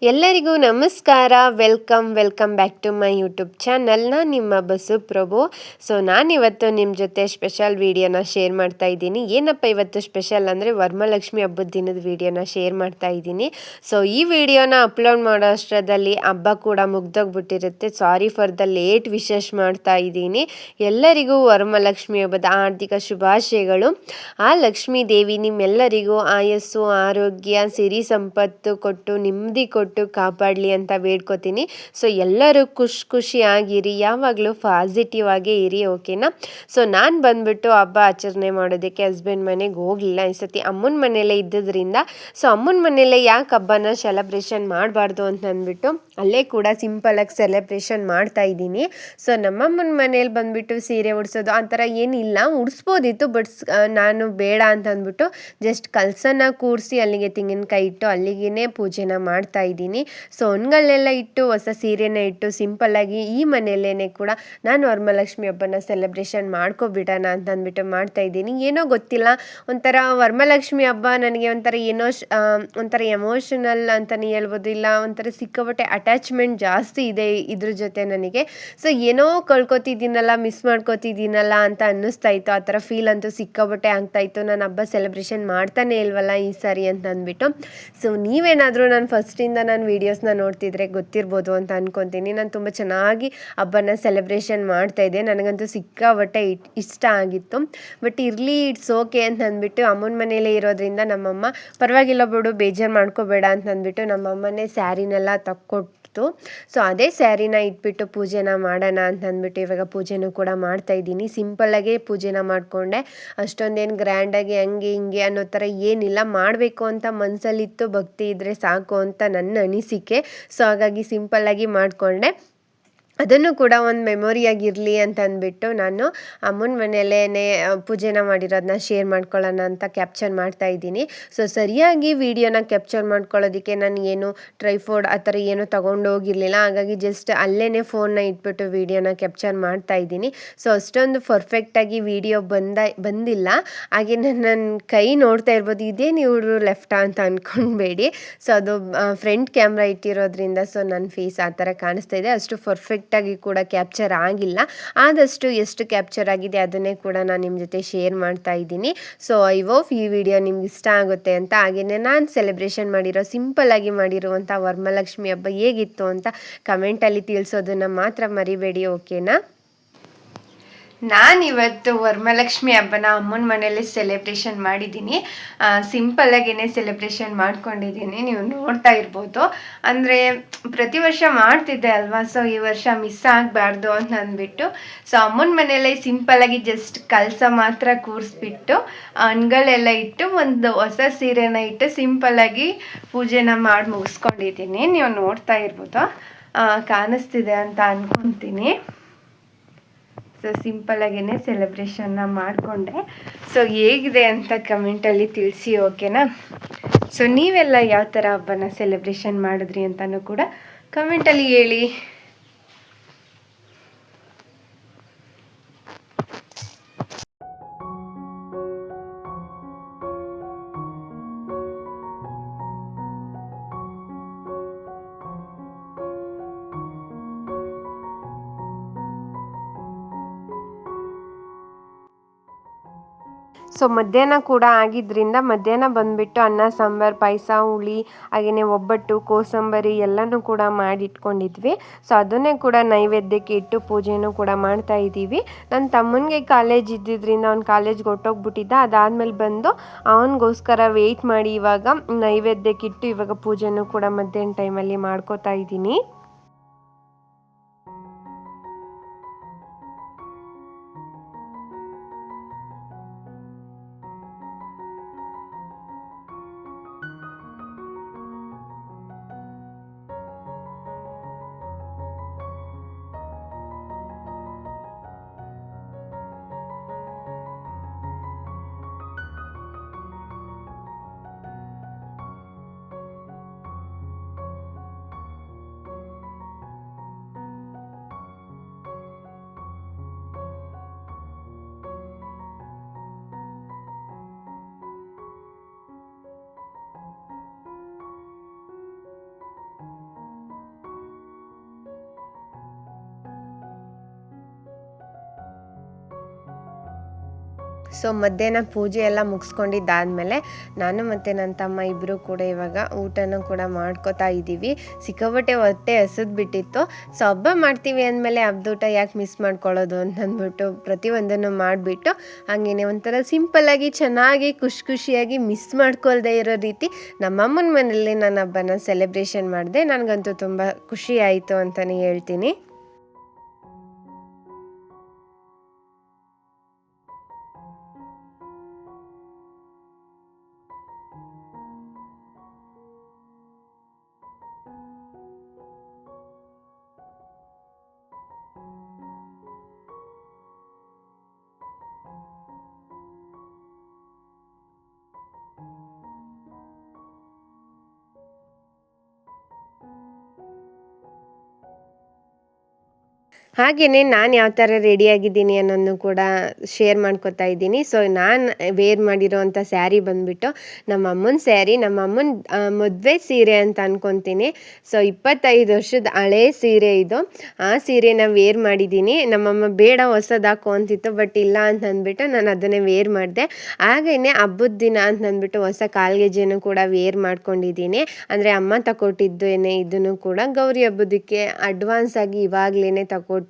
ಎಲ್ಲರಿಗೂ ನಮಸ್ಕಾರ. Welcome back to my YouTube channel. ನಾನು ನಿಮ್ಮ ಬಸು ಪ್ರಭು. ನಾನಿವತ್ತು ನಿಮ್ಮ ಜೊತೆ ಸ್ಪೆಷಲ್ ವಿಡಿಯೋನ ಶೇರ್ ಮಾಡ್ತಾ ಇದ್ದೀನಿ. ಏನಪ್ಪ ಇವತ್ತು ಸ್ಪೆಷಲ್ ಅಂದರೆ ವರಮಹಾಲಕ್ಷ್ಮಿ ಹಬ್ಬದ ದಿನದ ವಿಡಿಯೋನ ಶೇರ್ ಮಾಡ್ತಾ ಇದ್ದೀನಿ. ಈ ವಿಡಿಯೋನ ಅಪ್ಲೋಡ್ ಮಾಡೋ ಅಷ್ಟರಲ್ಲಿ ಹಬ್ಬ ಕೂಡ ಮುಗ್ದೋಗ್ಬಿಟ್ಟಿರುತ್ತೆ. ಸಾರಿ ಫಾರ್ ದ ಲೇಟ್ ವಿಶೇಷ ಮಾಡ್ತಾ ಇದ್ದೀನಿ. ಎಲ್ಲರಿಗೂ ವರಮಹಾಲಕ್ಷ್ಮಿ ಹಬ್ಬದ ಆರ್ಥಿಕ ಶುಭಾಶಯಗಳು. ಆ ಲಕ್ಷ್ಮೀ ದೇವಿ ನಿಮ್ಮೆಲ್ಲರಿಗೂ ಆಯಸ್ಸು, ಆರೋಗ್ಯ, ಸಿರಿ ಸಂಪತ್ತು ಕೊಟ್ಟು ನೆಮ್ಮದಿ ಕೊಟ್ಟು ಕಾಪಾಡಲಿ ಅಂತ ಬೇಡ್ಕೋತೀನಿ. ಎಲ್ಲರೂ ಖುಷಿಯಾಗಿರಿ, ಯಾವಾಗಲೂ ಪಾಸಿಟಿವ್ ಆಗೇ ಇರಿ, ಓಕೆನಾ. ನಾನು ಬಂದ್ಬಿಟ್ಟು ಹಬ್ಬ ಆಚರಣೆ ಮಾಡೋದಕ್ಕೆ ಹಸ್ಬೆಂಡ್ ಮನೆಗೆ ಹೋಗಲಿಲ್ಲ. ಈ ಸತಿ ಅಮ್ಮನ ಮನೆಯಲ್ಲೇ ಇದ್ದದ್ರಿಂದ ಅಮ್ಮನ ಮನೆಯಲ್ಲೇ ಯಾಕೆ ಹಬ್ಬನ ಸೆಲೆಬ್ರೇಷನ್ ಮಾಡಬಾರ್ದು ಅಂತ ಅಂದ್ಬಿಟ್ಟು ಅಲ್ಲೇ ಕೂಡ ಸಿಂಪಲಾಗಿ ಸೆಲೆಬ್ರೇಷನ್ ಮಾಡ್ತಾ ಇದ್ದೀನಿ. ನಮ್ಮಮ್ಮನ ಮನೇಲಿ ಬಂದ್ಬಿಟ್ಟು ಸೀರೆ ಉಡಿಸೋದು ಆ ಥರ ಏನಿಲ್ಲ, ಉಡಿಸ್ಬೋದಿತ್ತು, ಬಟ್ ನಾನು ಬೇಡ ಅಂತ ಅಂದ್ಬಿಟ್ಟು ಜಸ್ಟ್ ಕಲಸನ ಕೂರಿಸಿ ಅಲ್ಲಿಗೆ ತೆಂಗಿನಕಾಯಿ ಇಟ್ಟು ಅಲ್ಲಿಗೆ ಪೂಜೆನ ಮಾಡ್ತಾ ಇದ್ದೀನಿ. ಹೊನ್ಗಳನ್ನೆಲ್ಲ ಇಟ್ಟು ಹೊಸ ಸೀರೆನ ಇಟ್ಟು ಸಿಂಪಲ್ಲಾಗಿ ಈ ಮನೆಯಲ್ಲೇ ಕೂಡ ನಾನು ವರಮಹಾಲಕ್ಷ್ಮಿ ಹಬ್ಬನ ಸೆಲೆಬ್ರೇಷನ್ ಮಾಡ್ಕೊಬಿಡೋಣ ಅಂತ ಅಂದ್ಬಿಟ್ಟು ಮಾಡ್ತಾ ಇದ್ದೀನಿ. ಏನೋ ಗೊತ್ತಿಲ್ಲ, ಒಂಥರ ವರಮಹಾಲಕ್ಷ್ಮಿ ಹಬ್ಬ ನನಗೆ ಒಂಥರ ಎಮೋಷನಲ್ ಅಂತಲೇ ಹೇಳ್ಬೋದು, ಇಲ್ಲ ಒಂಥರ ಸಿಕ್ಕಾಪಟ್ಟೆ ಅಟ್ಯಾಚ್ಮೆಂಟ್ ಜಾಸ್ತಿ ಇದೆ ಇದ್ರ ಜೊತೆ ನನಗೆ. ಏನೋ ಕಳ್ಕೊತಿದ್ದೀನಲ್ಲ, ಮಿಸ್ ಮಾಡ್ಕೊತಿದ್ದೀನಲ್ಲ ಅಂತ ಅನ್ನಿಸ್ತಾ ಇತ್ತು. ಆ ಥರ ಫೀಲ್ ಅಂತೂ ಸಿಕ್ಕಾಪಟ್ಟೆ ಆಗ್ತಾಯಿತ್ತು. ನಾನು ಹಬ್ಬ ಸೆಲೆಬ್ರೇಷನ್ ಮಾಡ್ತಾನೆ ಇಲ್ವಲ್ಲ ಈ ಸಾರಿ ಅಂತ ಅಂದ್ಬಿಟ್ಟು. ನೀವೇನಾದರೂ ಫಸ್ಟಿಂದ ನಾನು ವೀಡಿಯೋಸ್ನ ನೋಡ್ತಿದ್ರೆ ಗೊತ್ತಿರ್ಬೋದು ಅಂತ ಅಂದ್ಕೊತೀನಿ. ನಾನು ತುಂಬ ಚೆನ್ನಾಗಿ ಹಬ್ಬನ ಸೆಲೆಬ್ರೇಷನ್ ಮಾಡ್ತಾಯಿದ್ದೆ. ನನಗಂತೂ ಸಿಕ್ಕಾಪಟ್ಟೆ ಇಷ್ಟ ಆಗಿತ್ತು. ಬಟ್ ಇರಲಿ, ಇಟ್ಸ್ ಓಕೆ ಅಂತ ಅಂದ್ಬಿಟ್ಟು ಅಮ್ಮನ ಮನೇಲೇ ಇರೋದ್ರಿಂದ ನಮ್ಮಮ್ಮ ಪರವಾಗಿಲ್ಲ ಬಿಡು, ಬೇಜಾರು ಮಾಡ್ಕೋಬೇಡ ಅಂತ ಅಂದ್ಬಿಟ್ಟು ನಮ್ಮಮ್ಮನೇ ಸ್ಯಾರಿನೆಲ್ಲ ತಕ್ಕೊಟ್ಟು ಅದೇ ಸ್ಯಾರಿನ ಇಟ್ಬಿಟ್ಟು ಪೂಜೆನ ಮಾಡೋಣ ಅಂತ ಅಂದ್ಬಿಟ್ಟು ಇವಾಗ ಪೂಜೆನೂ ಕೂಡ ಮಾಡ್ತಾ ಇದ್ದೀನಿ. ಸಿಂಪಲ್ಲಾಗೆ ಪೂಜೆನ ಮಾಡಿಕೊಂಡೆ, ಅಷ್ಟೊಂದೇನು ಗ್ರ್ಯಾಂಡಾಗಿ ಹಂಗೆ ಹಿಂಗೆ ಅನ್ನೋ ಥರ ಏನಿಲ್ಲ. ಮಾಡಬೇಕು ಅಂತ ಮನಸ್ಸಲ್ಲಿತ್ತು, ಭಕ್ತಿ ಇದ್ದರೆ ಸಾಕು ಅಂತ ನನ್ನ ಅನಿಸಿಕೆ. ಹಾಗಾಗಿ ಸಿಂಪಲ್ಲಾಗಿ ಮಾಡಿಕೊಂಡೆ. ಅದನ್ನು ಕೂಡ ಒಂದು ಮೆಮೊರಿಯಾಗಿರಲಿ ಅಂತ ಅಂದ್ಬಿಟ್ಟು ನಾನು ಅಮ್ಮನ ಮನೆಯಲ್ಲೇ ಪೂಜೆನ ಮಾಡಿರೋದನ್ನ ಶೇರ್ ಮಾಡ್ಕೊಳ್ಳೋಣ ಅಂತ ಕ್ಯಾಪ್ಚರ್ ಮಾಡ್ತಾ ಇದ್ದೀನಿ. ಸರಿಯಾಗಿ ವಿಡಿಯೋನ ಕ್ಯಾಪ್ಚರ್ ಮಾಡ್ಕೊಳ್ಳೋದಕ್ಕೆ ನಾನು ಏನು ಟ್ರೈಫೋಡ್ ಆ ಥರ ಏನೂ ತೊಗೊಂಡೋಗಿರಲಿಲ್ಲ. ಹಾಗಾಗಿ ಜಸ್ಟ್ ಅಲ್ಲೇ ಫೋನ್ನ ಇಟ್ಬಿಟ್ಟು ವಿಡಿಯೋನ ಕ್ಯಾಪ್ಚರ್ ಮಾಡ್ತಾ ಇದ್ದೀನಿ. ಅಷ್ಟೊಂದು ಪರ್ಫೆಕ್ಟಾಗಿ ವಿಡಿಯೋ ಬಂದಿಲ್ಲ. ಹಾಗೆ ನನ್ನ ಕೈ ನೋಡ್ತಾ ಇರ್ಬೋದು, ಇದೇನು ಇವರು ಲೆಫ್ಟಾ ಅಂತ ಅಂದ್ಕೊಳ್ಬೇಡಿ. ಅದು ಫ್ರಂಟ್ ಕ್ಯಾಮ್ರಾ ಇಟ್ಟಿರೋದ್ರಿಂದ ನನ್ನ ಫೇಸ್ ಆ ಥರ ಕಾಣಿಸ್ತಾ ಇದೆ. ಅಷ್ಟು ಪರ್ಫೆಕ್ಟಾಗಿ ಕೂಡ ಕ್ಯಾಪ್ಚರ್ ಆಗಿಲ್ಲ. ಆದಷ್ಟು ಎಷ್ಟು ಕ್ಯಾಪ್ಚರ್ ಆಗಿದೆ ಅದನ್ನೇ ಕೂಡ ನಾನು ನಿಮ್ಮ ಜೊತೆ ಶೇರ್ ಮಾಡ್ತಾ ಇದ್ದೀನಿ. ಐ ಹೋಪ್ ಈ ವಿಡಿಯೋ ನಿಮ್ಗೆ ಇಷ್ಟ ಆಗುತ್ತೆ ಅಂತ. ಹಾಗೆಯೇ ನಾನು ಸೆಲೆಬ್ರೇಷನ್ ಮಾಡಿರೋ ಸಿಂಪಲ್ಲಾಗಿ ಮಾಡಿರುವಂಥ ವರಮಹಾಲಕ್ಷ್ಮಿ ಹಬ್ಬ ಹೇಗಿತ್ತು ಅಂತ ಕಮೆಂಟಲ್ಲಿ ತಿಳಿಸೋದನ್ನು ಮಾತ್ರ ಮರಿಬೇಡಿ, ಓಕೆನಾ. ನಾನಿವತ್ತು ವರಮಹಾಲಕ್ಷ್ಮಿ ಹಬ್ಬನ ಅಮ್ಮನ ಮನೇಲಿ ಸೆಲೆಬ್ರೇಷನ್ ಮಾಡಿದ್ದೀನಿ. ಸಿಂಪಲ್ಲಾಗೇ ಸೆಲೆಬ್ರೇಷನ್ ಮಾಡ್ಕೊಂಡಿದ್ದೀನಿ, ನೀವು ನೋಡ್ತಾ ಇರ್ಬೋದು. ಅಂದರೆ ಪ್ರತಿ ವರ್ಷ ಮಾಡ್ತಿದ್ದೆ ಅಲ್ವಾ, ಈ ವರ್ಷ ಮಿಸ್ ಆಗಬಾರ್ದು ಅಂತ ಅಂದ್ಬಿಟ್ಟು ಅಮ್ಮನ ಮನೇಲಿ ಸಿಂಪಲ್ಲಾಗಿ ಜಸ್ಟ್ ಕಲಸ ಮಾತ್ರ ಕೂರಿಸ್ಬಿಟ್ಟು ಹಣ್ಗಳೆಲ್ಲ ಇಟ್ಟು ಒಂದು ಹೊಸ ಸೀರೆನ ಇಟ್ಟು ಸಿಂಪಲ್ಲಾಗಿ ಪೂಜೆನ ಮಾಡಿ ಮುಗಿಸ್ಕೊಂಡಿದ್ದೀನಿ. ನೀವು ನೋಡ್ತಾ ಇರ್ಬೋದು, ಕಾಣಿಸ್ತಿದೆ ಅಂತ ಅಂದ್ಕೊತೀನಿ. ಸಿಂಪಲ್ಲಾಗೇ ಸೆಲೆಬ್ರೇಷನ್ನ ಮಾಡಿಕೊಂಡೆ. ಹೇಗಿದೆ ಅಂತ ಕಮೆಂಟಲ್ಲಿ ತಿಳಿಸಿ, ಓಕೆನಾ. ನೀವೆಲ್ಲ ಯಾವ ಥರ ಹಬ್ಬನ ಸೆಲೆಬ್ರೇಷನ್ ಮಾಡಿದ್ರಿ ಅಂತಲೂ ಕೂಡ ಕಮೆಂಟಲ್ಲಿ ಹೇಳಿ. ಮಧ್ಯಾಹ್ನ ಕೂಡ ಆಗಿದ್ದರಿಂದ ಮಧ್ಯಾಹ್ನ ಬಂದುಬಿಟ್ಟು ಅನ್ನ, ಸಾಂಬಾರು, ಪಾಯಸ, ಹುಳಿ, ಹಾಗೆಯೇ ಒಬ್ಬಟ್ಟು, ಕೋಸಂಬರಿ ಎಲ್ಲನೂ ಕೂಡ ಮಾಡಿಟ್ಕೊಂಡಿದ್ವಿ. ಅದನ್ನೇ ಕೂಡ ನೈವೇದ್ಯಕ್ಕೆ ಇಟ್ಟು ಪೂಜೆನೂ ಕೂಡ ಮಾಡ್ತಾ ಇದ್ದೀವಿ. ನನ್ನ ತಮ್ಮನಿಗೆ ಕಾಲೇಜ್ ಇದ್ದಿದ್ದರಿಂದ ಅವ್ನು ಕಾಲೇಜ್ಗೆ ಹೊರಟೋಗ್ಬಿಟ್ಟಿದ್ದ. ಅದಾದಮೇಲೆ ಬಂದು ಅವನಿಗೋಸ್ಕರ ವೆಯ್ಟ್ ಮಾಡಿ ಇವಾಗ ನೈವೇದ್ಯಕ್ಕೆ ಇಟ್ಟು ಇವಾಗ ಪೂಜೆನೂ ಕೂಡ ಮಧ್ಯಾಹ್ನ ಟೈಮಲ್ಲಿ ಮಾಡ್ಕೋತಾ ಇದ್ದೀನಿ. ಸೊ ಮಧ್ಯಾಹ್ನ ಪೂಜೆ ಎಲ್ಲ ಮುಗಿಸ್ಕೊಂಡಿದ್ದಾದಮೇಲೆ ನಾನು ಮತ್ತು ನನ್ನ ತಮ್ಮ ಇಬ್ಬರು ಕೂಡ ಇವಾಗ ಊಟನೂ ಕೂಡ ಮಾಡ್ಕೋತಾ ಇದ್ದೀವಿ. ಸಿಕ್ಕಾಪಟ್ಟೆ ಹೊಟ್ಟೆ ಹಸಿದ್ಬಿಟ್ಟಿತ್ತು. ಸೊ ಹಬ್ಬ ಮಾಡ್ತೀವಿ ಅಂದಮೇಲೆ ಹಬ್ಬದೂಟ ಯಾಕೆ ಮಿಸ್ ಮಾಡ್ಕೊಳ್ಳೋದು ಅಂತಂದ್ಬಿಟ್ಟು ಪ್ರತಿಯೊಂದನ್ನು ಮಾಡಿಬಿಟ್ಟು ಹಾಗೆಯೇ ಒಂಥರ ಸಿಂಪಲ್ಲಾಗಿ ಚೆನ್ನಾಗಿ ಖುಷಿಯಾಗಿ ಮಿಸ್ ಮಾಡ್ಕೊಳ್ದೇ ಇರೋ ರೀತಿ ನಮ್ಮಮ್ಮನ ಮನೆಯಲ್ಲಿ ನಾನು ಹಬ್ಬನ ಸೆಲೆಬ್ರೇಷನ್ ಮಾಡಿದೆ. ನನಗಂತೂ ತುಂಬ ಖುಷಿ ಆಯಿತು ಅಂತಲೇ ಹೇಳ್ತೀನಿ. ಹಾಗೆಯೇ ನಾನು ಯಾವ ಥರ ರೆಡಿಯಾಗಿದ್ದೀನಿ ಅನ್ನೋದನ್ನು ಕೂಡ ಶೇರ್ ಮಾಡ್ಕೊತಾ ಇದ್ದೀನಿ. ಸೊ ನಾನು ವೇರ್ ಮಾಡಿರೋವಂಥ ಸ್ಯಾರಿ ಬಂದುಬಿಟ್ಟು ನಮ್ಮ ಅಮ್ಮನ ಸ್ಯಾರಿ, ನಮ್ಮ ಅಮ್ಮನ ಮದುವೆ ಸೀರೆ ಅಂತ ಅಂದ್ಕೊತೀನಿ. ಸೊ 25 ವರ್ಷದ ಹಳೇ ಸೀರೆ ಇದು. ಆ ಸೀರೆನ ವೇರ್ ಮಾಡಿದ್ದೀನಿ. ನಮ್ಮಮ್ಮ ಬೇಡ ಹೊಸದು ಹಾಕು ಅಂತಿತ್ತು, ಬಟ್ ಇಲ್ಲ ಅಂತ ಅಂದ್ಬಿಟ್ಟು ನಾನು ಅದನ್ನೇ ವೇರ್ ಮಾಡಿದೆ. ಹಾಗೆಯೇ ಹಬ್ಬದ ದಿನ ಅಂತ ಅಂದ್ಬಿಟ್ಟು ಹೊಸ ಕಾಲ್ಗೆಜ್ಜೆನೂ ಕೂಡ ವೇರ್ ಮಾಡ್ಕೊಂಡಿದ್ದೀನಿ. ಅಂದರೆ ಅಮ್ಮ ತಗೊಟ್ಟಿದ್ದೇನೆ ಇದನ್ನು ಕೂಡ ಗೌರಿ ಹಬ್ಬದಕ್ಕೆ ಅಡ್ವಾನ್ಸ್ ಆಗಿ ಇವಾಗಲೇ ತಗೊಟ್ಟಿದ್ದು.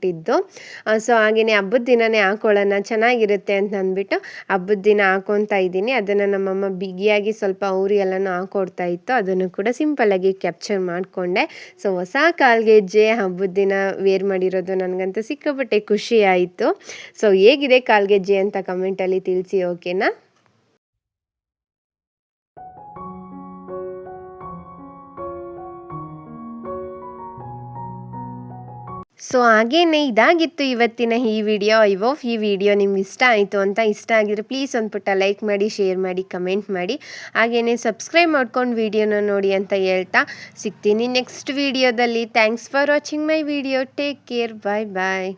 ಸೊ ಹಾಗೆಯೇ ಹಬ್ಬದ ದಿನನೇ ಹಾಕೊಳ್ಳೋಣ ಚೆನ್ನಾಗಿರುತ್ತೆ ಅಂತ ಅಂದ್ಬಿಟ್ಟು ಹಬ್ಬದ ದಿನ ಹಾಕೊತಾ ಇದ್ದೀನಿ. ಅದನ್ನು ನಮ್ಮಮ್ಮ ಬಿಗಿಯಾಗಿ ಸ್ವಲ್ಪ ಉರಿ ಎಲ್ಲನೂ ಹಾಕೊಡ್ತಾ ಇತ್ತು, ಅದನ್ನು ಕೂಡ ಸಿಂಪಲ್ಲಾಗಿ ಕ್ಯಾಪ್ಚರ್ ಮಾಡಿಕೊಂಡೆ. ಸೊ ಹೊಸ ಕಾಲ್ಗೆಜ್ಜೆ ಹಬ್ಬದ ದಿನ ವೇರ್ ಮಾಡಿರೋದು ನನಗಂತೂ ಸಿಕ್ಕಾಪಟ್ಟೆ ಖುಷಿ ಆಯಿತು. ಸೊ ಹೇಗಿದೆ ಕಾಲ್ಗೆಜ್ಜೆ ಅಂತ ಕಮೆಂಟಲ್ಲಿ ತಿಳಿಸಿ, ಓಕೆನಾ? ಸೊ ಹಾಗೇನೆ ಇದಾಗಿತ್ತು ಇವತ್ತಿನ ಈ ವಿಡಿಯೋ. ಐ ಹೋಪ್ ಈ ವಿಡಿಯೋ ನಿಮ್ಗೆ ಇಷ್ಟ ಆಯಿತು ಅಂತ. ಇಷ್ಟ ಆಗಿದ್ರೆ ಪ್ಲೀಸ್ ಒಂದು ಪುಟ್ಟ ಲೈಕ್ ಮಾಡಿ, ಶೇರ್ ಮಾಡಿ, ಕಮೆಂಟ್ ಮಾಡಿ, ಹಾಗೆಯೇ ಸಬ್ಸ್ಕ್ರೈಬ್ ಮಾಡ್ಕೊಂಡು ವಿಡಿಯೋನ ನೋಡಿ ಅಂತ ಹೇಳ್ತಾ ಸಿಗ್ತೀನಿ ನೆಕ್ಸ್ಟ್ ವಿಡಿಯೋದಲ್ಲಿ. Thanks for watching my video. Take care. Bye bye.